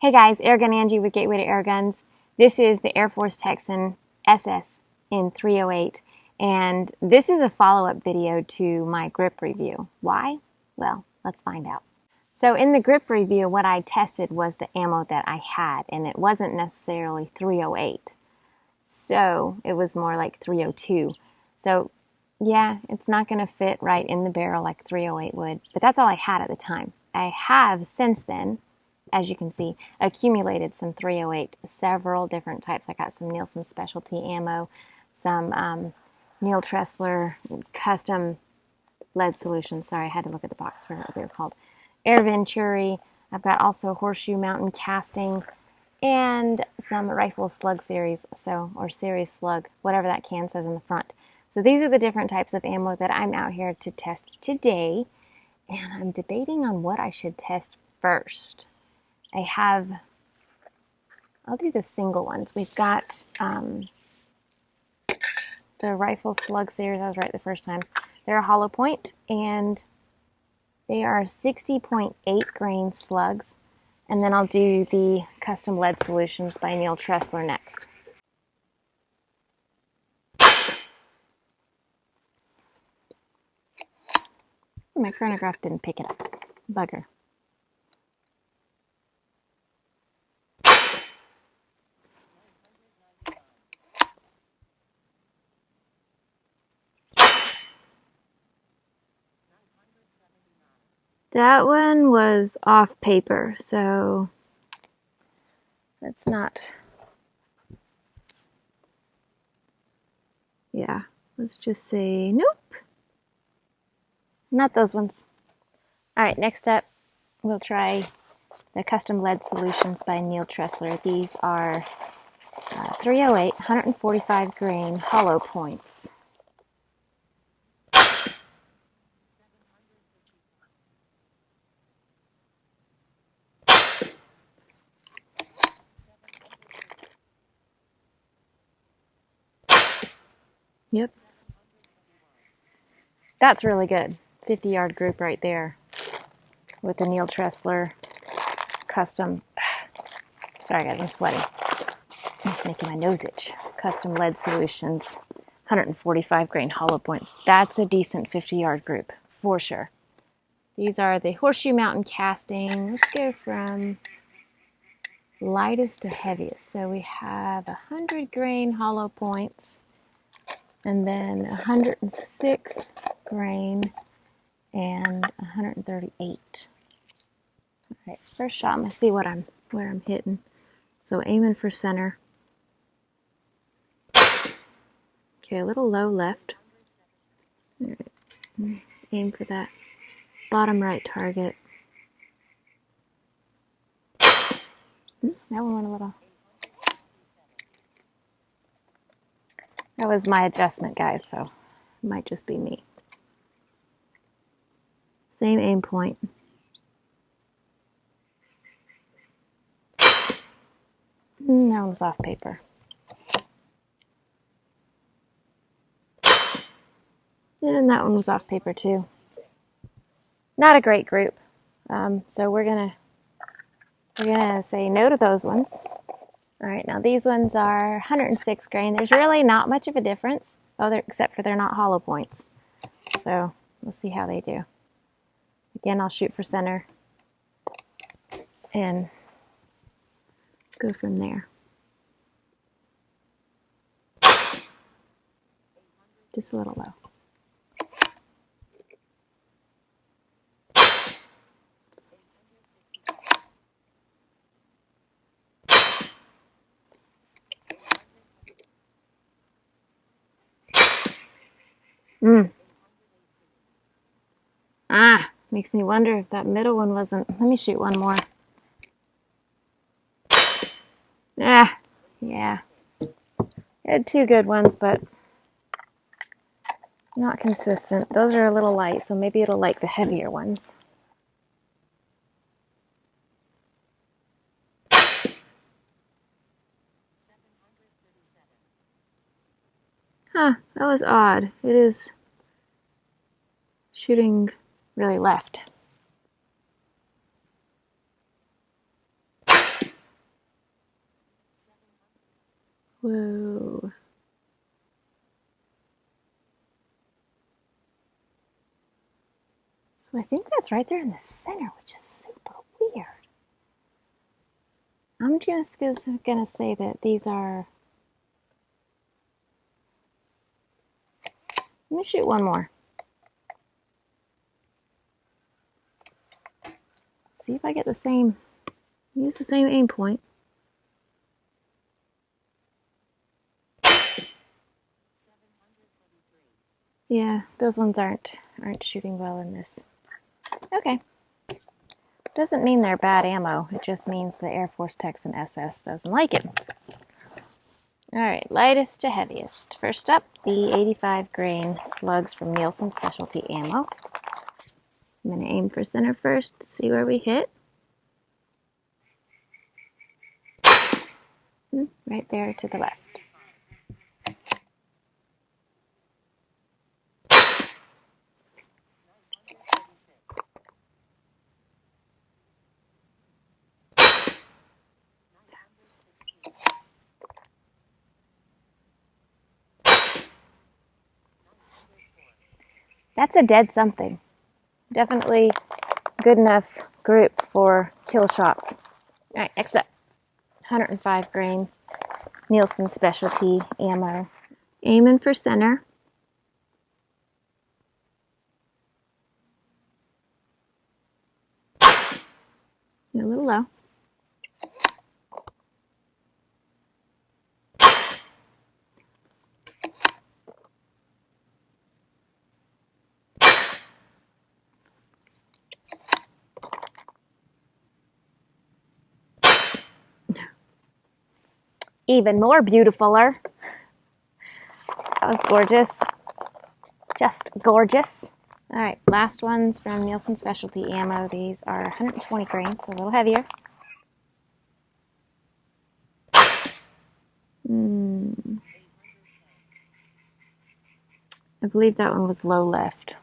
Hey guys, Airgun Angie with Gateway to Airguns. This is the AirForce Texan SS in 308, and this is a follow-up video to my grip review. Why? Well, let's find out. So in the grip review, what I tested was the ammo that I had, and it wasn't necessarily 308. So it was more like 302. So yeah, it's not going to fit right in the barrel like 308 would, but that's all I had at the time. I have since then, as you can see, accumulated some 308, several different types. I got some Neelson specialty ammo, some Neil Tressler custom lead solutions. Sorry, I had to look at the box for what they were called. Air Ventury. I've got also Horseshoe Mountain casting and some rifle slug series, or series slug, whatever that can says in the front. So these are the different types of ammo that I'm out here to test today, and I'm debating on what I should test first. I'll do the single ones. We've got the rifle slug series. I was right the first time. They're a hollow point, and they are 60.8 grain slugs. And then I'll do the custom lead solutions by Neil Tressler next. My chronograph didn't pick it up. Bugger. That one was off paper, so that's not, yeah, let's just say nope. Not those ones. All right, next up, we'll try the custom lead solutions by Neil Tressler. These are 308, 145 grain hollow points. Yep. That's really good. 50-yard group right there with the Neil Tressler custom. Sorry guys, I'm sweating. It's making my nose itch. Custom lead solutions, 145 grain hollow points. That's a decent 50-yard group for sure. These are the Horseshoe Mountain casting. Let's go from lightest to heaviest. So we have 100 grain hollow points, and then 106 grain and 138. All right, first shot. I'm gonna see where I'm hitting. So aiming for center. Okay, a little low left. All right, aim for that bottom right target. That one went a little. That was my adjustment, guys, so it might just be me. Same aim point. That one was off paper. And that one was off paper too. Not a great group. So we're gonna say no to those ones. All right, now these ones are 106 grain. There's really not much of a difference, except for they're not hollow points. So we'll see how they do. Again, I'll shoot for center and go from there. Just a little low. Makes me wonder if that middle one wasn't. Let me shoot one more. Yeah. I had two good ones, but not consistent. Those are a little light, so maybe it'll like the heavier ones. Huh, that was odd. It is shooting really left. Whoa. So I think that's right there in the center, which is super weird. I'm just gonna say that these are... Let me shoot one more. See if I get the same, use the same aim point. Yeah, those ones aren't shooting well in this. Okay. Doesn't mean they're bad ammo. It just means the AirForce Texan SS doesn't like it. Alright, lightest to heaviest. First up, the 85 grain slugs from Neelson Specialty Ammo. I'm going to aim for center first to see where we hit. Right there to the left. That's a dead something. Definitely good enough group for kill shots. Alright, next up. 105 grain Neelson Specialty Ammo. Aiming for center. A little low. Even more beautifuler. That was gorgeous. Just gorgeous. Alright, last ones from Neelson Specialty Ammo. These are 120 grain, so a little heavier. I believe that one was low left.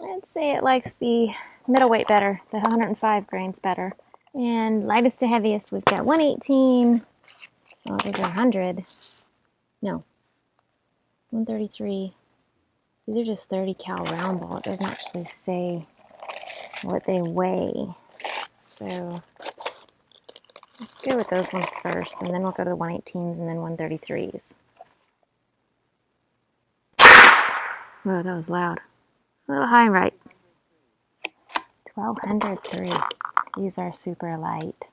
I'd say it likes the middleweight better, the 105 grains better. And lightest to heaviest, we've got 118. Oh, these are 100. No, 133. These are just 30 cal round ball. It doesn't actually say what they weigh. So let's go with those ones first, and then we'll go to the 118s and then 133s. Whoa, that was loud. A little high and right. 1203. These are super light.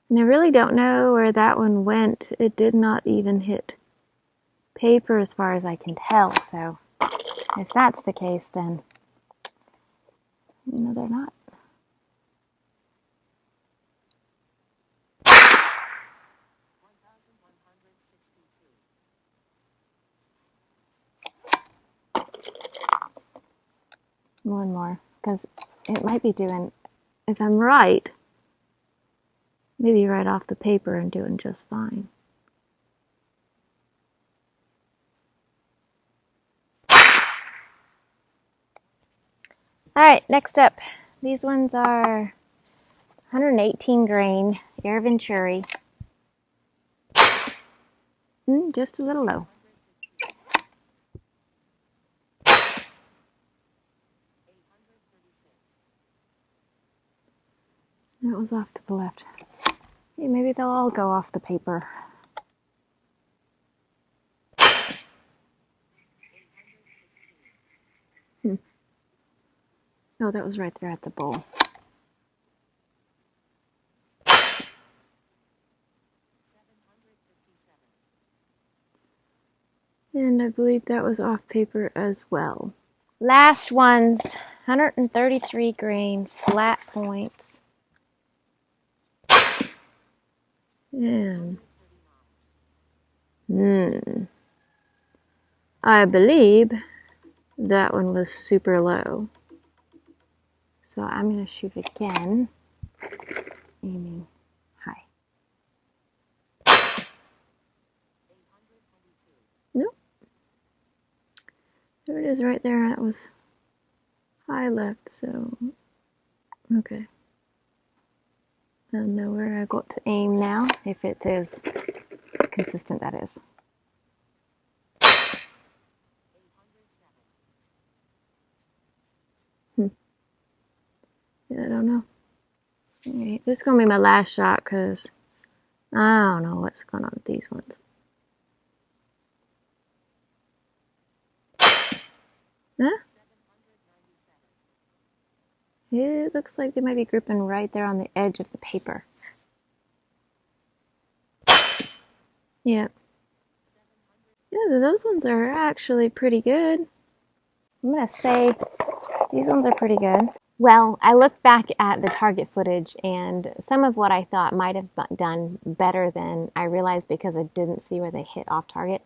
And I really don't know where that one went. It did not even hit paper as far as I can tell. So if that's the case, then no, they're not. One more, because it might be doing, if I'm right, maybe right off the paper and doing just fine. Alright, next up. These ones are 118 grain, Air Ventury. Just a little low. That was off to the left. Hey, maybe they'll all go off the paper. Oh, that was right there at the bowl. And I believe that was off paper as well. Last ones, 133 grain, flat points. And I believe that one was super low. So I'm going to shoot again, aiming high. Nope. There it is right there. That was high left, so okay. I don't know where I got to aim now, if it is consistent, that is. Yeah, I don't know. Okay, this is going to be my last shot because I don't know what's going on with these ones. Huh? It looks like they might be gripping right there on the edge of the paper. Yeah. Yeah, those ones are actually pretty good. I'm going to say these ones are pretty good. Well, I looked back at the target footage, and some of what I thought might have done better than I realized because I didn't see where they hit off target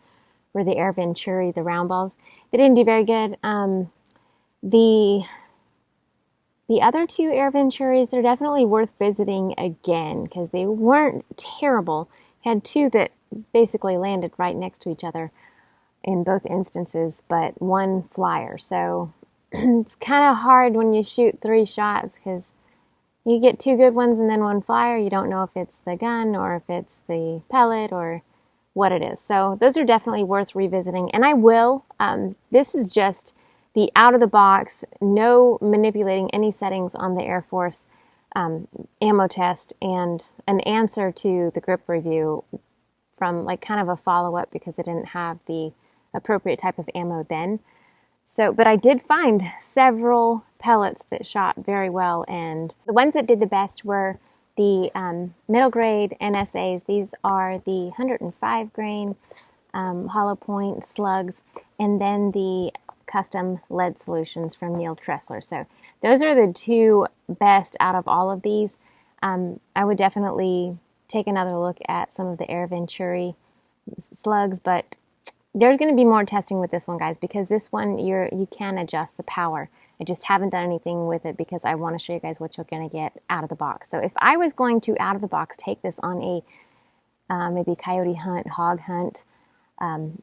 were the air venturi, the round balls. They didn't do very good. The other two air venturis, they're definitely worth visiting again because they weren't terrible. Had two that basically landed right next to each other in both instances, but one flyer. So it's kind of hard when you shoot 3 shots because you get 2 good ones and then 1 flyer. You don't know if it's the gun or if it's the pellet or what it is. So those are definitely worth revisiting, and I will. This is just the out of the box, no manipulating any settings on the Air Force ammo test, and an answer to the grip review from like kind of a follow-up because I didn't have the appropriate type of ammo then. So, but I did find several pellets that shot very well, and the ones that did the best were the middle grade NSAs. These are the 105 grain hollow point slugs, and then the custom lead solutions from Neil Tressler. So those are the 2 best out of all of these. I would definitely take another look at some of the air venturi slugs, but there's going to be more testing with this one, guys, because this one you can adjust the power. I just haven't done anything with it because I want to show you guys what you're going to get out of the box. So if I was going to out of the box take this on a maybe coyote hunt, hog hunt,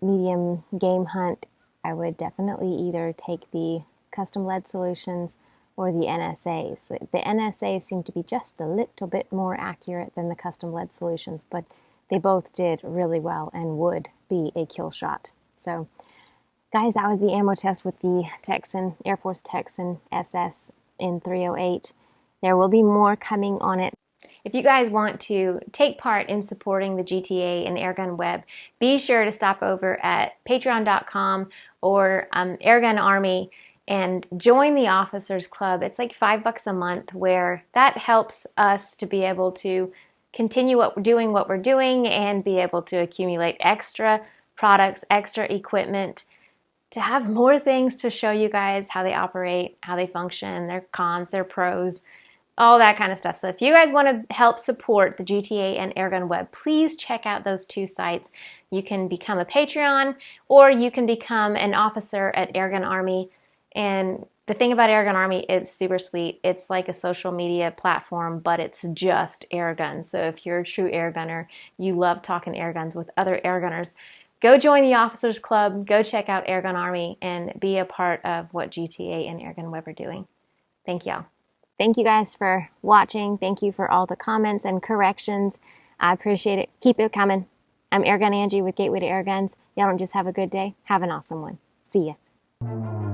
medium game hunt, I would definitely either take the custom lead solutions or the NSAs. The NSAs seem to be just a little bit more accurate than the custom lead solutions, but they both did really well and would be a kill shot. So guys, that was the ammo test with the Texan, AirForce Texan SS in 308. There will be more coming on it. If you guys want to take part in supporting the GTA and Airgun web, be sure to stop over at patreon.com or Airgun Army and join the Officers Club. It's like $5 a month, where that helps us to be able to continue doing what we're doing and be able to accumulate extra products, extra equipment, to have more things to show you guys how they operate, how they function, their cons, their pros, all that kind of stuff. So if you guys want to help support the GTA and Airgun web, please check out those 2 sites. You can become a Patreon, or you can become an officer at Airgun Army. And the thing about Airgun Army, it's super sweet. It's like a social media platform, but it's just airguns. So if you're a true airgunner, you love talking airguns with other airgunners, go join the Officers Club, go check out Airgun Army, and be a part of what GTA and Airgun web are doing. Thank y'all. Thank you guys for watching. Thank you for all the comments and corrections. I appreciate it. Keep it coming. I'm Airgun Angie with Gateway to Airguns. Y'all don't just have a good day. Have an awesome one. See ya.